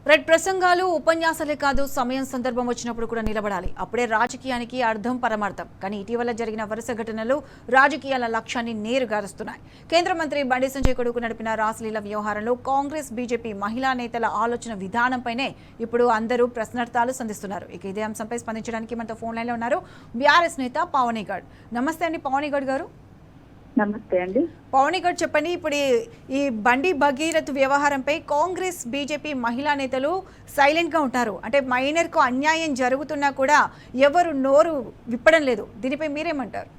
Red ప్రసంగాలు ఉపన్యాసాలే కాదు, సమయం సందర్భం వచ్చినప్పుడు కూడా నిలబడాలి. అప్పుడే రాజకీయానికి అర్థం పరమార్థం. కానీ ఇటీవల జరిగిన వరుస ఘటనలు రాజకీయాల లక్ష్యాన్ని నేరుగారుస్తున్నాయి. కేంద్ర మంత్రి బండి సంజయ్ కొడుకు నడిపిన రాసలీల వ్యవహారంలో కాంగ్రెస్ బీజేపీ మహిళా నేతల ఆలోచన విధానంపైనే ఇప్పుడు అందరూ ప్రశ్నార్థాలు సంధిస్తున్నారు. ఇక ఇదే అంశంపై స్పందించడానికి మనతో ఫోన్ లైన్లో ఉన్నారు బీఆర్ఎస్ నేత పావనిగఢ్. నమస్తే అండి పావనిగఢ్ గారు. నమస్తే అండి. పావనిగఢ్ చెప్పండి, ఇప్పుడు ఈ బండి భగీరథ్ వ్యవహారంపై కాంగ్రెస్ బీజేపీ మహిళా నేతలు సైలెంట్ గా ఉంటారు. అంటే మైనర్ కు అన్యాయం జరుగుతున్నా కూడా ఎవరు నోరు విప్పడం లేదు. దీనిపై మీరేమంటారు?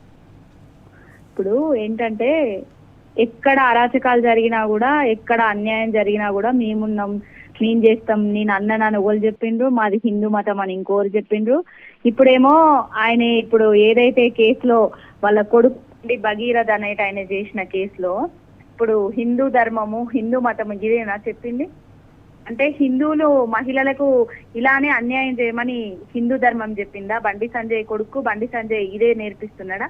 ఇప్పుడు ఏంటంటే ఎక్కడ అరాచకాలు జరిగినా కూడా, ఎక్కడ అన్యాయం జరిగినా కూడా మేమున్నాం, మేము చేస్తాం, నేను అన్న ఒకరు చెప్పిండ్రు, మాది హిందూ మతం అని ఇంకోరు చెప్పిండ్రు. ఇప్పుడేమో ఆయన ఇప్పుడు ఏదైతే కేసులో వాళ్ళ కొడుకు భగీరథ్ అనేటి ఆయన చేసిన కేసులో ఇప్పుడు హిందూ ధర్మము హిందూ మతము ఇదేనా చెప్పింది? అంటే హిందువులు మహిళలకు ఇలానే అన్యాయం చేయమని హిందూ ధర్మం చెప్పిందా? బండి సంజయ్ కొడుకు బండి సంజయ్ ఇదే నేర్పిస్తున్నాడా?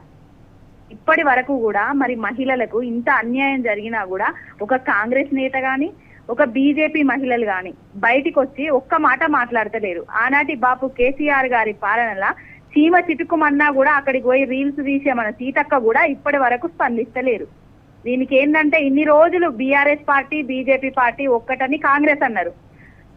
ఇప్పటి వరకు కూడా మరి మహిళలకు ఇంత అన్యాయం జరిగినా కూడా ఒక కాంగ్రెస్ నేత గాని, ఒక బీజేపీ మహిళలు గాని బయటికి వచ్చి ఒక్క మాట మాట్లాడతలేరు. ఆనాటి బాపు కేసీఆర్ గారి పాలనలా చీమ చిటుకుమన్నా కూడా అక్కడికి పోయి రీల్స్ తీసే మన సీతక్క కూడా ఇప్పటి వరకు స్పందిస్తలేరు. దీనికి ఏంటంటే ఇన్ని రోజులు బీఆర్ఎస్ పార్టీ బీజేపీ పార్టీ ఒక్కటని కాంగ్రెస్ అన్నారు.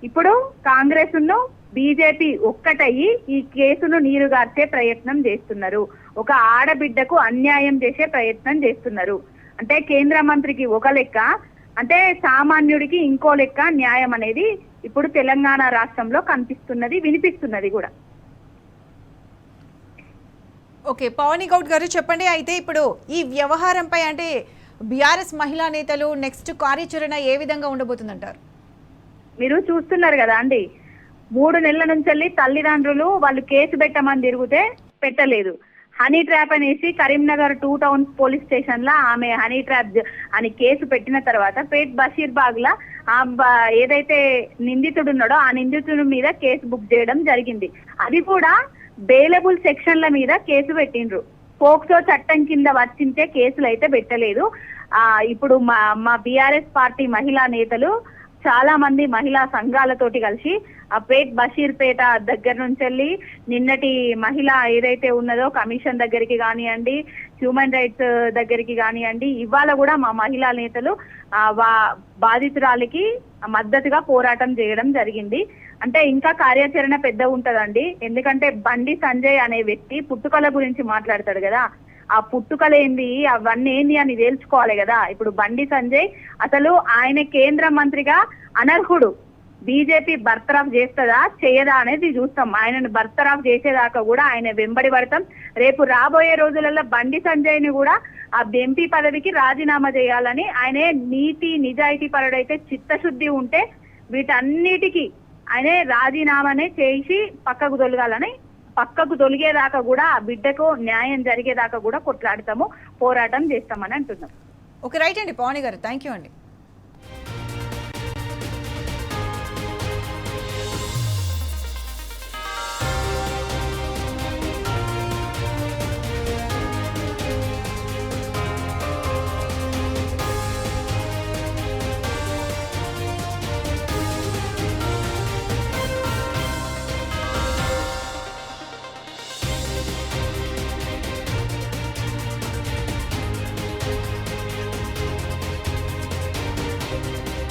ఇప్పుడు కాంగ్రెస్ ను బీజేపీ ఒక్కటయ్యి ఈ కేసును నీరుగార్చే ప్రయత్నం చేస్తున్నారు. ఒక ఆడబిడ్డకు అన్యాయం చేసే ప్రయత్నం చేస్తున్నారు. అంటే కేంద్ర మంత్రికి ఒక లెక్క, అంటే సామాన్యుడికి ఇంకో లెక్క న్యాయం అనేది ఇప్పుడు తెలంగాణ రాష్ట్రంలో కనిపిస్తున్నది, వినిపిస్తున్నది కూడా. ఓకే పావనిగౌడ్ గారు చెప్పండి, అయితే ఇప్పుడు ఈ వ్యవహారంపై అంటే బీఆర్ఎస్ మహిళా నేతలు నెక్స్ట్ కార్యాచరణ ఏ విధంగా ఉండబోతుందంటారు? మీరు చూస్తున్నారు కదా అండి, 3 నెలల నుంచి తల్లిదండ్రులు వాళ్ళు కేసు పెట్టమని తిరిగితే పెట్టలేదు. హనీ ట్రాప్ అనేసి కరీంనగర్ 2 టౌన్ పోలీస్ స్టేషన్ లా ఆమె హనీ ట్రాప్ అని కేసు పెట్టిన తర్వాత పేట్ బషీర్బాగ్ లా ఏదైతే నిందితుడు ఉన్నాడో ఆ నిందితుడి మీద కేసు బుక్ చేయడం జరిగింది. అది కూడా బెయిలబుల్ సెక్షన్ల మీద కేసు పెట్టిండ్రు. పోక్సో చట్టం కింద వర్తించే కేసులు అయితే పెట్టలేదు. ఇప్పుడు మా బీఆర్ఎస్ పార్టీ మహిళా నేతలు చాలా మంది మహిళా సంఘాలతోటి కలిసి ఆ పేట్ బషీర్పేట దగ్గర నుంచి వెళ్ళి నిన్నటి మహిళ ఏదైతే ఉన్నదో కమిషన్ దగ్గరికి కానివ్వండి, హ్యూమన్ రైట్స్ దగ్గరికి కానివ్వండి, ఇవాళ కూడా మా మహిళా నేతలు బాధితురాలికి మద్దతుగా పోరాటం చేయడం జరిగింది. అంటే ఇంకా కార్యాచరణ పెద్ద ఉంటదండి. ఎందుకంటే బండి సంజయ్ అనే వ్యక్తి పుట్టుకల గురించి మాట్లాడతాడు కదా, ఆ పుట్టుకలేంది అవన్నీ ఏంది అని తేల్చుకోవాలి కదా. ఇప్పుడు బండి సంజయ్ అసలు ఆయన కేంద్ర మంత్రిగా అనర్హుడు. బీజేపీ బర్తరఫ్ చేస్తుందా చేయదా అనేది చూస్తాం. ఆయనను బర్తరఫ్ చేసేదాకా కూడా ఆయన వెంబడి పడతాం. రేపు రాబోయే రోజులలో బండి సంజయ్ ని కూడా ఆ ఎంపీ పదవికి రాజీనామా చేయాలని, ఆయనే నీతి నిజాయితీ పరుడైతే చిత్తశుద్ధి ఉంటే వీటన్నిటికీ ఆయనే రాజీనామానే చేసి పక్కకు తొలగాలని, పక్కకు తొలిగేదాకా కూడా ఆ బిడ్డకు న్యాయం జరిగేదాకా కూడా కొట్లాడతాము, పోరాటం చేస్తామని అంటున్నాం. ఓకే రైట్ అండి పావని గారు, థ్యాంక్ యూ అండి.